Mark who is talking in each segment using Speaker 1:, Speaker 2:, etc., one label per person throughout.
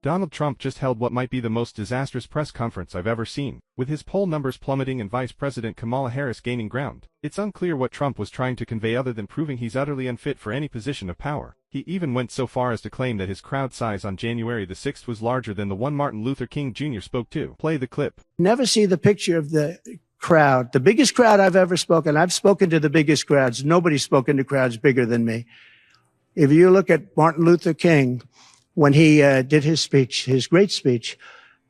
Speaker 1: Donald Trump just held what might be the most disastrous press conference I've ever seen, with his poll numbers plummeting and Vice President Kamala Harris gaining ground. It's unclear what Trump was trying to convey other than proving he's utterly unfit for any position of power. He even went so far as to claim that his crowd size on January the 6th was larger than the one Martin Luther King Jr. spoke to. Play the clip.
Speaker 2: Never see the picture of the crowd. The biggest crowd I've ever spoken. I've spoken to the biggest crowds. Nobody's spoken to crowds bigger than me. If you look at Martin Luther King, when he did his speech, his great speech,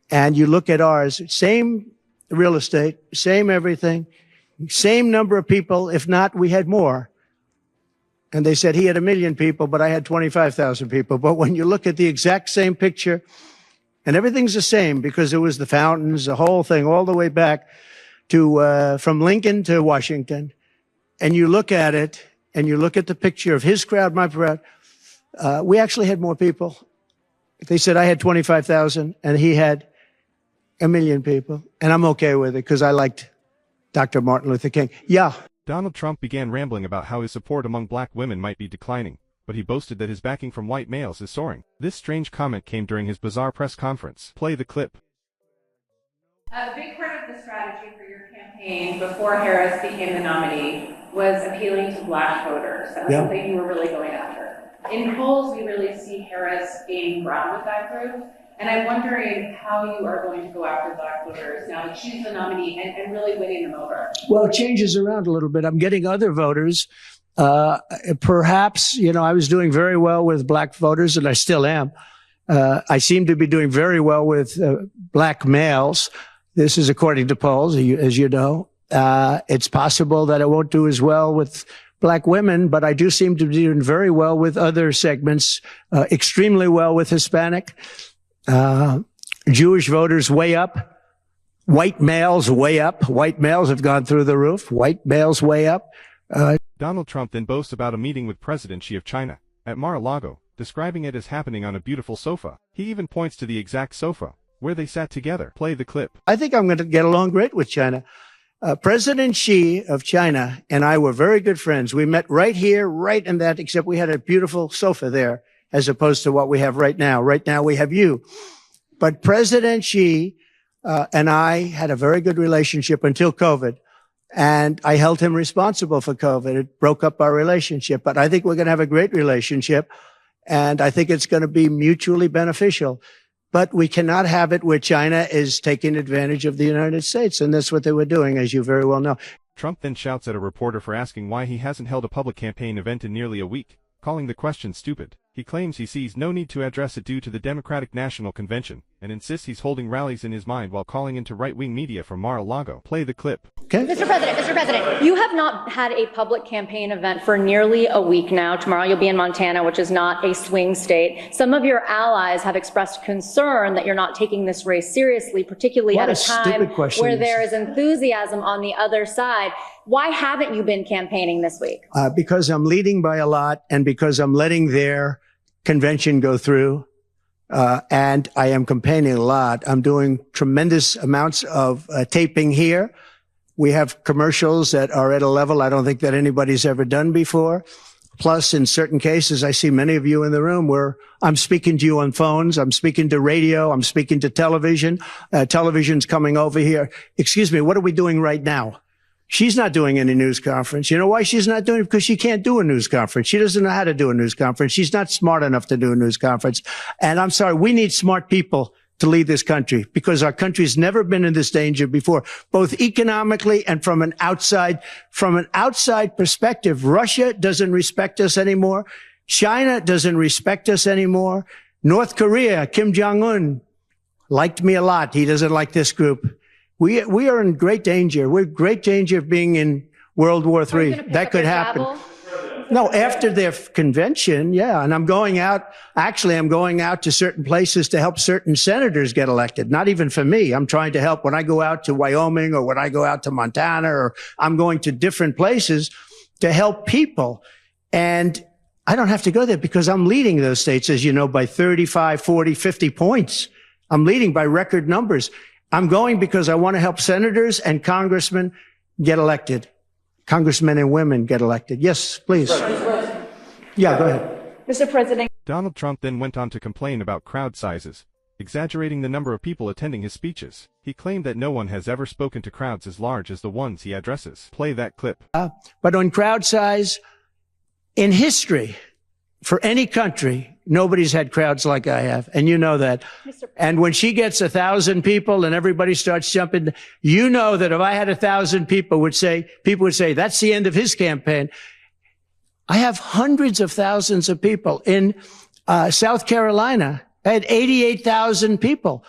Speaker 2: and you look at ours, same real estate, same everything, same number of people. If not, we had more. And they said he had 1 million people, but I had 25,000 people. But when you look at the exact same picture, and everything's the same because it was the fountains, the whole thing, all the way back to from Lincoln to Washington, and you look at it, and you look at the picture of his crowd, my crowd, we actually had more people. They said I had 25,000 and he had 1 million people. And I'm okay with it because I liked Dr. Martin Luther King. Yeah.
Speaker 1: Donald Trump began rambling about how his support among black women might be declining, but he boasted that his backing from white males is soaring. This strange comment came during his bizarre press conference. Play the clip.
Speaker 3: A big part of the strategy for your campaign before Harris became the nominee was appealing to black voters. That's something you were really going after. In polls, we really see Harris gain ground with that group, and I'm wondering how you are going to go after black voters now that she's the nominee and really winning them over.
Speaker 2: Well, it changes around a little bit. I'm getting other voters. Perhaps, I was doing very well with black voters, and I still am. I seem to be doing very well with black males. This is according to polls, as you know. It's possible that I won't do as well with black women, but I do seem to be doing very well with other segments, extremely well with Hispanic. Jewish voters way up. White males way up. White males have gone through the roof. White males way up.
Speaker 1: Donald Trump then boasts about a meeting with President Xi of China at Mar-a-Lago, describing it as happening on a beautiful sofa. He even points to the exact sofa where they sat together. Play the clip.
Speaker 2: I think I'm going to get along great with China. President Xi of China and I were very good friends. We met right here, right in that, except we had a beautiful sofa there as opposed to what we have right now. Right now we have you. But President Xi and I had a very good relationship until COVID. And I held him responsible for COVID. It broke up our relationship. But I think we're going to have a great relationship. And I think it's going to be mutually beneficial. But we cannot have it where China is taking advantage of the United States. And that's what they were doing, as you very well know.
Speaker 1: Trump then shouts at a reporter for asking why he hasn't held a public campaign event in nearly a week, calling the question stupid. He claims he sees no need to address it due to the Democratic National Convention, and insists he's holding rallies in his mind while calling into right-wing media from Mar-a-Lago. Play the clip.
Speaker 2: Okay.
Speaker 4: Mr. President, you have not had a public campaign event for nearly a week now. Tomorrow you'll be in Montana, which is not a swing state. Some of your allies have expressed concern that you're not taking this race seriously, particularly at a time where there is enthusiasm on the other side. Why haven't you been campaigning this week?
Speaker 2: Because I'm leading by a lot and because I'm letting their convention go through. And I am campaigning a lot. I'm doing tremendous amounts of taping here. We have commercials that are at a level I don't think that anybody's ever done before. Plus, in certain cases, I see many of you in the room where I'm speaking to you on phones. I'm speaking to radio. I'm speaking to television. Television's coming over here. Excuse me, what are we doing right now? She's not doing any news conference. You know why she's not doing it? Because she can't do a news conference. She doesn't know how to do a news conference. She's not smart enough to do a news conference. And I'm sorry, we need smart people to lead this country because our country's never been in this danger before, both economically and from an outside perspective. Russia doesn't respect us anymore. China doesn't respect us anymore. North Korea, Kim Jong-un liked me a lot. He doesn't like this group. We are in great danger. We're in great danger of being in World War III. That could happen. No, after their convention, yeah. And I'm going out to certain places to help certain senators get elected. Not even for me. I'm trying to help when I go out to Wyoming or when I go out to Montana, or I'm going to different places to help people. And I don't have to go there because I'm leading those states, as you know, by 35, 40, 50 points. I'm leading by record numbers. I'm going because I want to help senators and congressmen get elected. Congressmen and women get elected. Yes, please. Yeah, go ahead.
Speaker 4: Mr. President.
Speaker 1: Donald Trump then went on to complain about crowd sizes, exaggerating the number of people attending his speeches. He claimed that no one has ever spoken to crowds as large as the ones he addresses. Play that clip.
Speaker 2: But on crowd size, in history, for any country, nobody's had crowds like I have, and you know that. And when she gets 1,000 people and everybody starts jumping, you know that if I had 1,000 people would say, that's the end of his campaign. I have hundreds of thousands of people. In South Carolina, I had 88,000 people.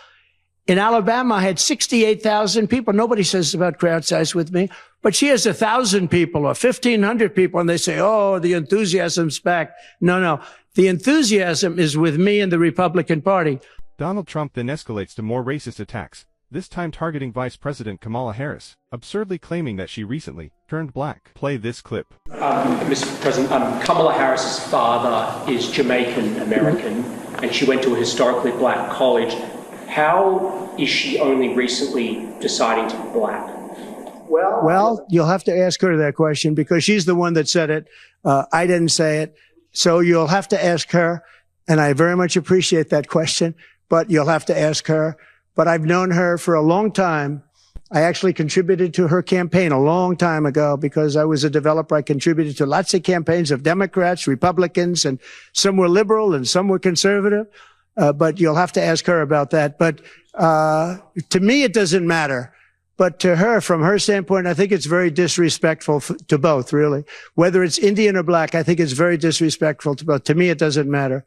Speaker 2: In Alabama, I had 68,000 people. Nobody says about crowd size with me, but she has 1,000 people or 1,500 people, and they say, oh, the enthusiasm's back. No. The enthusiasm is with me and the Republican Party.
Speaker 1: Donald Trump then escalates to more racist attacks, this time targeting Vice President Kamala Harris, absurdly claiming that she recently turned black. Play this clip.
Speaker 5: Mr. President, Kamala Harris's father is Jamaican American, and she went to a historically black college. How is she only recently deciding to be black?
Speaker 2: Well, you'll have to ask her that question because she's the one that said it. I didn't say it. So you'll have to ask her. And I very much appreciate that question, but you'll have to ask her. But I've known her for a long time. I actually contributed to her campaign a long time ago because I was a developer. I contributed to lots of campaigns of Democrats, Republicans, and some were liberal and some were conservative. But you'll have to ask her about that. But to me, it doesn't matter. But to her, from her standpoint, I think it's very disrespectful to both, really. Whether it's Indian or black, I think it's very disrespectful to both. To me, it doesn't matter.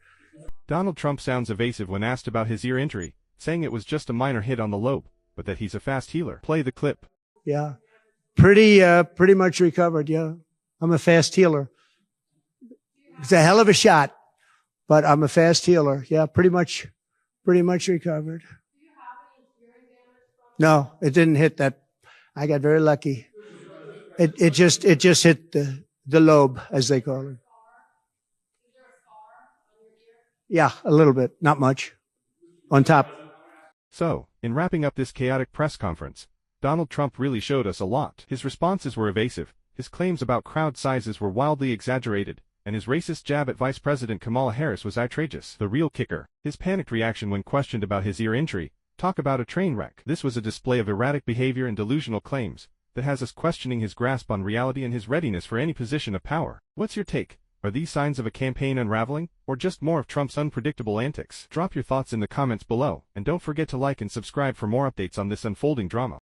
Speaker 1: Donald Trump sounds evasive when asked about his ear injury, saying it was just a minor hit on the lobe, but that he's a fast healer. Play the clip.
Speaker 2: Yeah. Pretty much recovered, yeah. I'm a fast healer. It's a hell of a shot, but I'm a fast healer. Yeah, pretty much recovered. No, it didn't hit that. I got very lucky. It just hit the lobe, as they call it. Yeah, a little bit, not much. On top.
Speaker 1: So, in wrapping up this chaotic press conference, Donald Trump really showed us a lot. His responses were evasive, his claims about crowd sizes were wildly exaggerated, and his racist jab at Vice President Kamala Harris was outrageous. The real kicker, his panicked reaction when questioned about his ear injury. Talk about a train wreck. This was a display of erratic behavior and delusional claims that has us questioning his grasp on reality and his readiness for any position of power. What's your take? Are these signs of a campaign unraveling, or just more of Trump's unpredictable antics? Drop your thoughts in the comments below, and don't forget to like and subscribe for more updates on this unfolding drama.